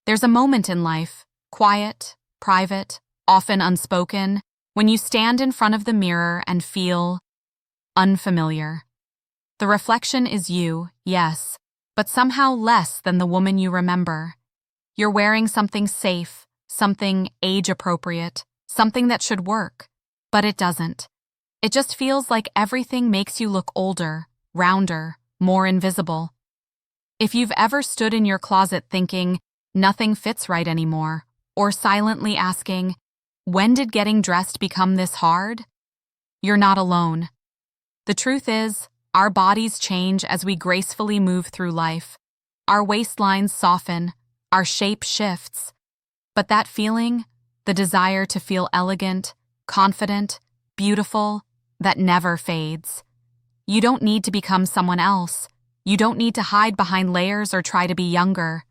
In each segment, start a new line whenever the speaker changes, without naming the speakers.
There's a moment in life, quiet, private, often unspoken, when you stand in front of the mirror and feel unfamiliar. The reflection is you, yes, but somehow less than the woman you remember. You're wearing something safe, something age-appropriate, something that should work, but it doesn't. It just feels like everything makes you look older, rounder, more invisible. If you've ever stood in your closet thinking, nothing fits right anymore, or silently asking, when did getting dressed become this hard? You're not alone. The truth is, our bodies change as we gracefully move through life. Our waistlines soften, our shape shifts. But that feeling, the desire to feel elegant, confident, beautiful, that never fades. You don't need to become someone else. You don't need to hide behind layers or try to be younger.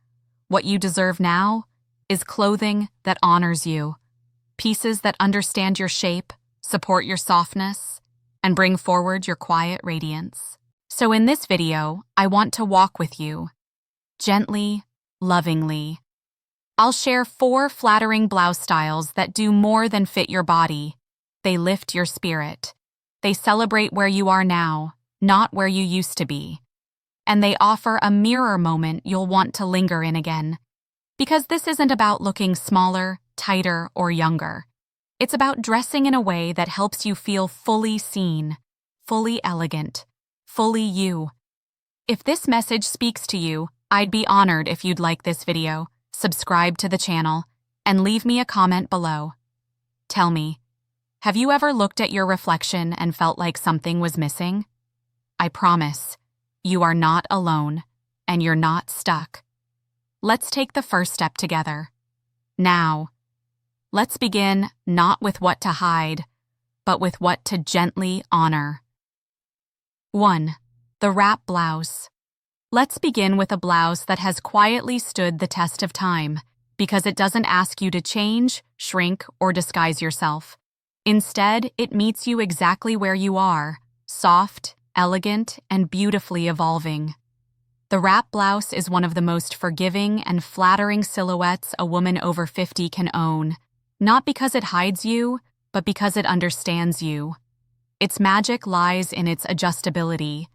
What you deserve now is clothing that honors you, pieces that understand your shape, support your softness, and bring forward your quiet radiance. So in this video, I want to walk with you, gently, lovingly. I'll share 4 flattering blouse styles that do more than fit your body. They lift your spirit. They celebrate where you are now, not where you used to be. And they offer a mirror moment you'll want to linger in again. Because this isn't about looking smaller, tighter, or younger. It's about dressing in a way that helps you feel fully seen, fully elegant, fully you. If this message speaks to you, I'd be honored if you'd like this video, subscribe to the channel, and leave me a comment below. Tell me, have you ever looked at your reflection and felt like something was missing? I promise, you are not alone, and you're not stuck. Let's take the first step together. Now, let's begin not with what to hide, but with what to gently honor. 1. The wrap blouse. Let's begin with a blouse that has quietly stood the test of time, because it doesn't ask you to change, shrink, or disguise yourself. Instead, it meets you exactly where you are, soft, elegant, and beautifully evolving. The wrap blouse is one of the most forgiving and flattering silhouettes a woman over 50 can own, not because it hides you, but because it understands you. Its magic lies in its adjustability.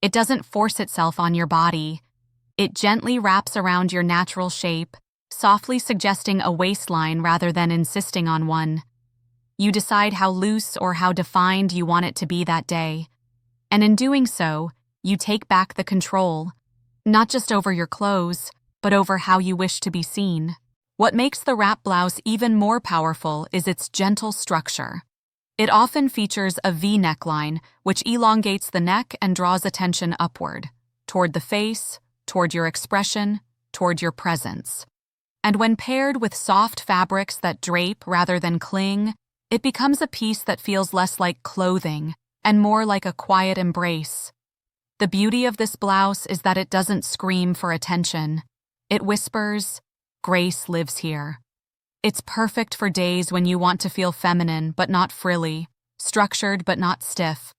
It doesn't force itself on your body. It gently wraps around your natural shape, softly suggesting a waistline rather than insisting on one. You decide how loose or how defined you want it to be that day. And in doing so, you take back the control, not just over your clothes, but over how you wish to be seen. What makes the wrap blouse even more powerful is its gentle structure. It often features a V neckline, which elongates the neck and draws attention upward, toward the face, toward your expression, toward your presence. And when paired with soft fabrics that drape rather than cling, it becomes a piece that feels less like clothing and more like a quiet embrace. The beauty of this blouse is that it doesn't scream for attention. It whispers, "Grace lives here." It's perfect for days when you want to feel feminine but not frilly, structured but not stiff.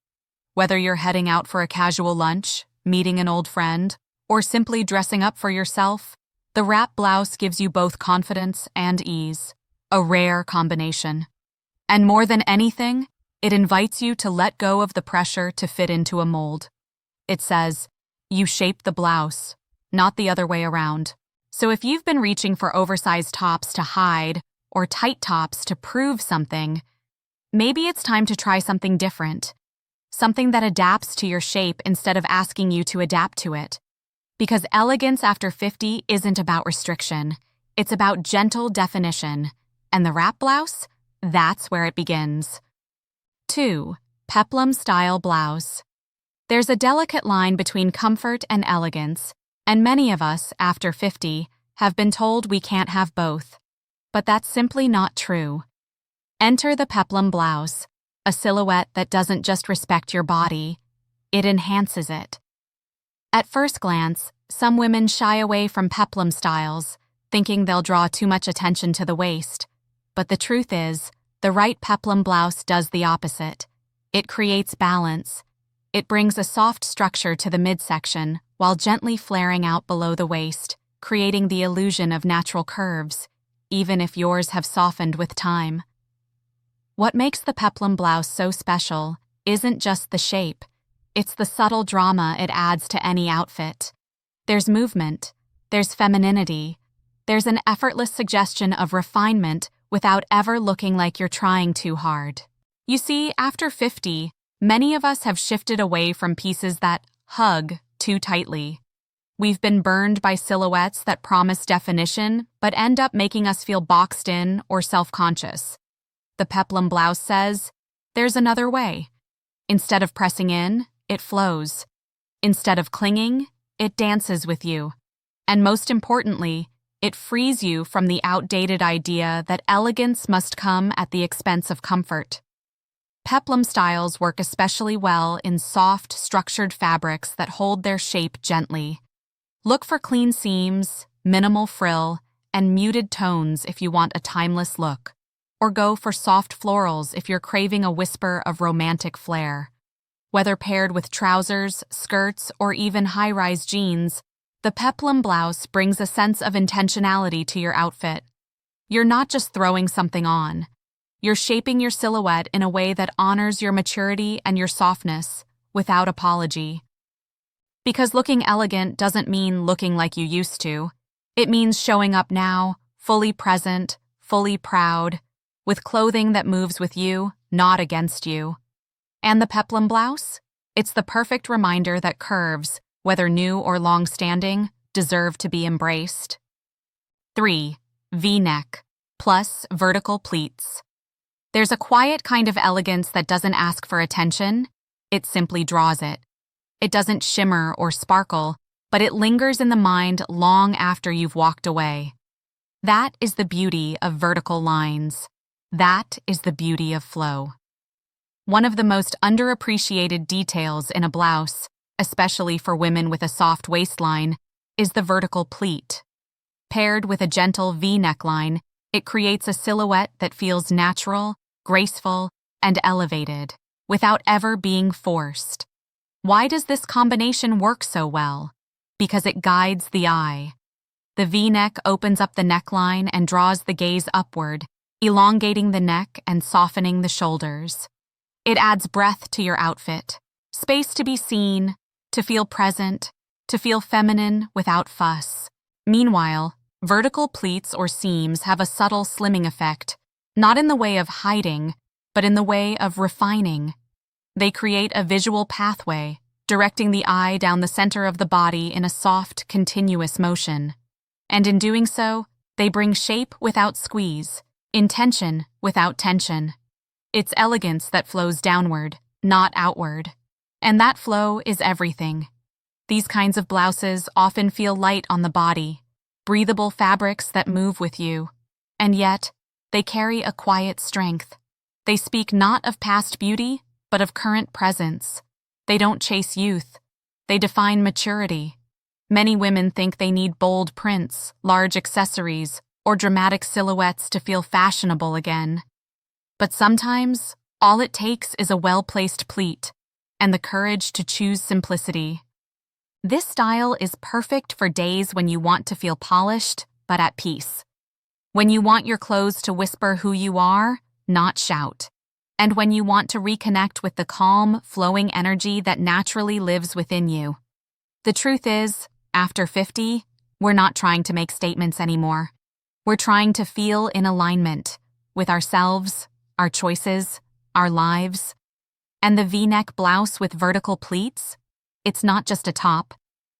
Whether you're heading out for a casual lunch, meeting an old friend, or simply dressing up for yourself, the wrap blouse gives you both confidence and ease, a rare combination. And more than anything, it invites you to let go of the pressure to fit into a mold. It says, you shape the blouse, not the other way around. So if you've been reaching for oversized tops to hide or tight tops to prove something, maybe it's time to try something different. Something that adapts to your shape instead of asking you to adapt to it. Because elegance after 50 isn't about restriction. It's about gentle definition. And the wrap blouse? That's where it begins. 2. Peplum-Style Blouse. There's a delicate line between comfort and elegance, and many of us, after 50, have been told we can't have both. But that's simply not true. Enter the Peplum blouse, a silhouette that doesn't just respect your body, it enhances it. At first glance, some women shy away from peplum styles, thinking they'll draw too much attention to the waist. But the truth is, the right peplum blouse does the opposite. It creates balance. It brings a soft structure to the midsection while gently flaring out below the waist, creating the illusion of natural curves, even if yours have softened with time. What makes the peplum blouse so special isn't just the shape, it's the subtle drama it adds to any outfit. There's movement, there's femininity, there's an effortless suggestion of refinement without ever looking like you're trying too hard. You see, after 50, many of us have shifted away from pieces that hug too tightly. We've been burned by silhouettes that promise definition but end up making us feel boxed in or self-conscious. The peplum blouse says, there's another way. Instead of pressing in, it flows. Instead of clinging, it dances with you. And most importantly, it frees you from the outdated idea that elegance must come at the expense of comfort. Peplum styles work especially well in soft, structured fabrics that hold their shape gently. Look for clean seams, minimal frill, and muted tones if you want a timeless look. Or go for soft florals if you're craving a whisper of romantic flair. Whether paired with trousers, skirts, or even high-rise jeans, the peplum blouse brings a sense of intentionality to your outfit. You're not just throwing something on. You're shaping your silhouette in a way that honors your maturity and your softness, without apology. Because looking elegant doesn't mean looking like you used to. It means showing up now, fully present, fully proud, with clothing that moves with you, not against you. And the peplum blouse? It's the perfect reminder that curves, whether new or long-standing, deserve to be embraced. 3. V-neck, plus vertical pleats. There's a quiet kind of elegance that doesn't ask for attention, it simply draws it. It doesn't shimmer or sparkle, but it lingers in the mind long after you've walked away. That is the beauty of vertical lines. That is the beauty of flow. One of the most underappreciated details in a blouse, especially for women with a soft waistline, is the vertical pleat. Paired with a gentle V neckline, it creates a silhouette that feels natural, graceful, and elevated, without ever being forced. Why does this combination work so well? Because it guides the eye. The V-neck opens up the neckline and draws the gaze upward, elongating the neck and softening the shoulders. It adds breadth to your outfit, space to be seen, to feel present, to feel feminine without fuss. Meanwhile, vertical pleats or seams have a subtle slimming effect, not in the way of hiding, but in the way of refining. They create a visual pathway, directing the eye down the center of the body in a soft, continuous motion. And in doing so, they bring shape without squeeze, intention without tension. It's elegance that flows downward, not outward. And that flow is everything. These kinds of blouses often feel light on the body, breathable fabrics that move with you. And yet, they carry a quiet strength. They speak not of past beauty, but of current presence. They don't chase youth. They define maturity. Many women think they need bold prints, large accessories, or dramatic silhouettes to feel fashionable again. But sometimes, all it takes is a well-placed pleat and the courage to choose simplicity. This style is perfect for days when you want to feel polished, but at peace. When you want your clothes to whisper who you are, not shout. And when you want to reconnect with the calm, flowing energy that naturally lives within you. The truth is, after 50, we're not trying to make statements anymore. We're trying to feel in alignment with ourselves, our choices, our lives. And the V-neck blouse with vertical pleats? It's not just a top.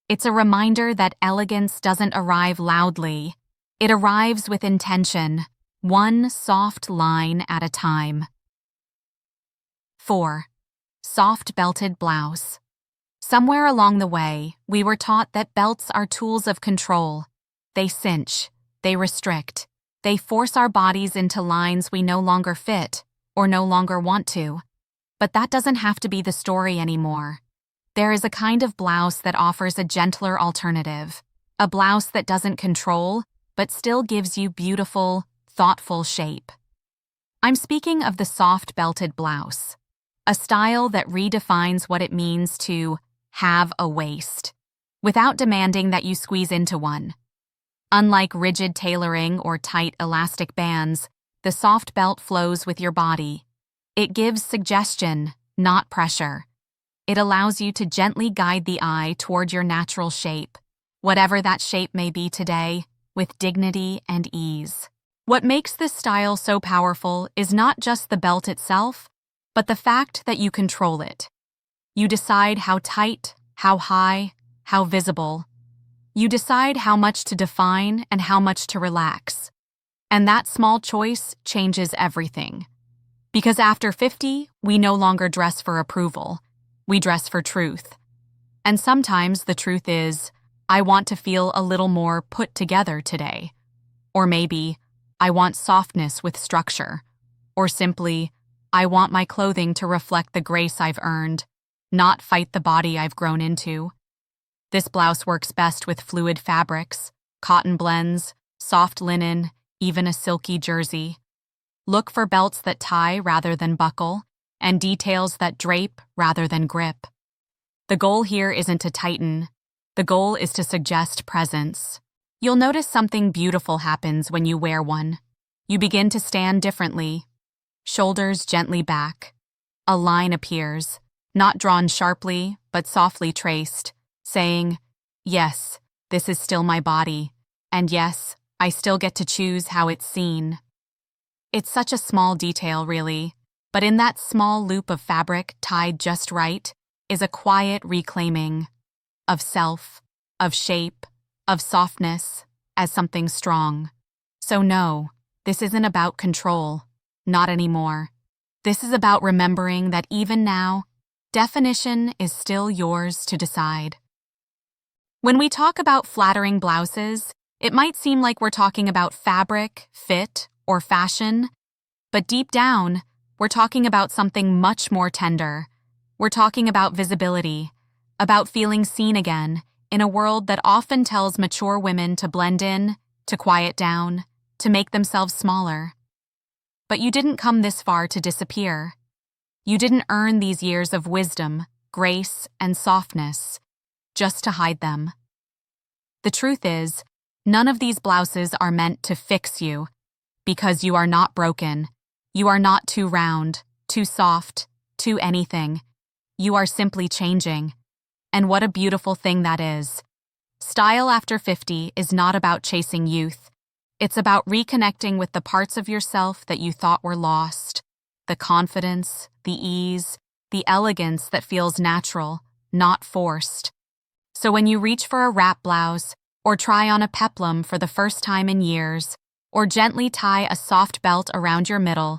It's a reminder that elegance doesn't arrive loudly. It arrives with intention, one soft line at a time. 4. Soft belted blouse. Somewhere along the way, we were taught that belts are tools of control. They cinch, they restrict, they force our bodies into lines we no longer fit or no longer want to. But that doesn't have to be the story anymore. There is a kind of blouse that offers a gentler alternative, a blouse that doesn't control, but still gives you beautiful, thoughtful shape. I'm speaking of the soft belted blouse. A style that redefines what it means to have a waist, without demanding that you squeeze into one. Unlike rigid tailoring or tight elastic bands, the soft belt flows with your body. It gives suggestion, not pressure. It allows you to gently guide the eye toward your natural shape, whatever that shape may be today, with dignity and ease. What makes this style so powerful is not just the belt itself, but the fact that you control it. You decide how tight, how high, how visible. You decide how much to define and how much to relax. And that small choice changes everything. Because after 50, we no longer dress for approval. We dress for truth. And sometimes the truth is, I want to feel a little more put together today. Or maybe, I want softness with structure. Or simply, I want my clothing to reflect the grace I've earned, not fight the body I've grown into. This blouse works best with fluid fabrics, cotton blends, soft linen, even a silky jersey. Look for belts that tie rather than buckle, and details that drape rather than grip. The goal here isn't to tighten. The goal is to suggest presence. You'll notice something beautiful happens when you wear one. You begin to stand differently. Shoulders gently back. A line appears, not drawn sharply, but softly traced, saying, yes, this is still my body, and yes, I still get to choose how it's seen. It's such a small detail, really, but in that small loop of fabric tied just right is a quiet reclaiming of self, of shape, of softness as something strong. So no, this isn't about control, not anymore. This is about remembering that even now, definition is still yours to decide. When we talk about flattering blouses, it might seem like we're talking about fabric, fit, or fashion, but deep down, we're talking about something much more tender. We're talking about visibility, about feeling seen again in a world that often tells mature women to blend in, to quiet down, to make themselves smaller. But you didn't come this far to disappear. You didn't earn these years of wisdom, grace, and softness just to hide them. The truth is, none of these blouses are meant to fix you, because you are not broken. You are not too round, too soft, too anything. You are simply changing. And what a beautiful thing that is. Style after 50 is not about chasing youth. It's about reconnecting with the parts of yourself that you thought were lost. The confidence, the ease, the elegance that feels natural, not forced. So when you reach for a wrap blouse, or try on a peplum for the first time in years, or gently tie a soft belt around your middle,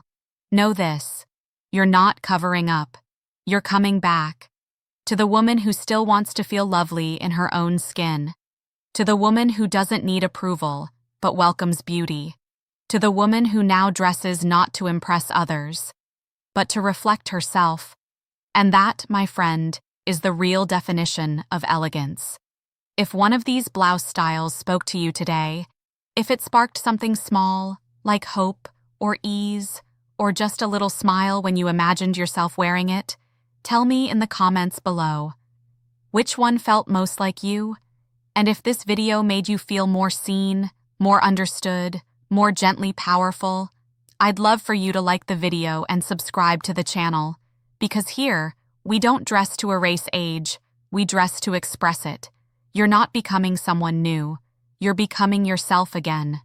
know this: you're not covering up. You're coming back. To the woman who still wants to feel lovely in her own skin. To the woman who doesn't need approval, but welcomes beauty. To the woman who now dresses not to impress others, but to reflect herself. And that, my friend, is the real definition of elegance. If one of these blouse styles spoke to you today, if it sparked something small, like hope or ease, or just a little smile when you imagined yourself wearing it, tell me in the comments below. Which one felt most like you? And if this video made you feel more seen, more understood, more gently powerful, I'd love for you to like the video and subscribe to the channel, because here, we don't dress to erase age, we dress to express it. You're not becoming someone new, you're becoming yourself again.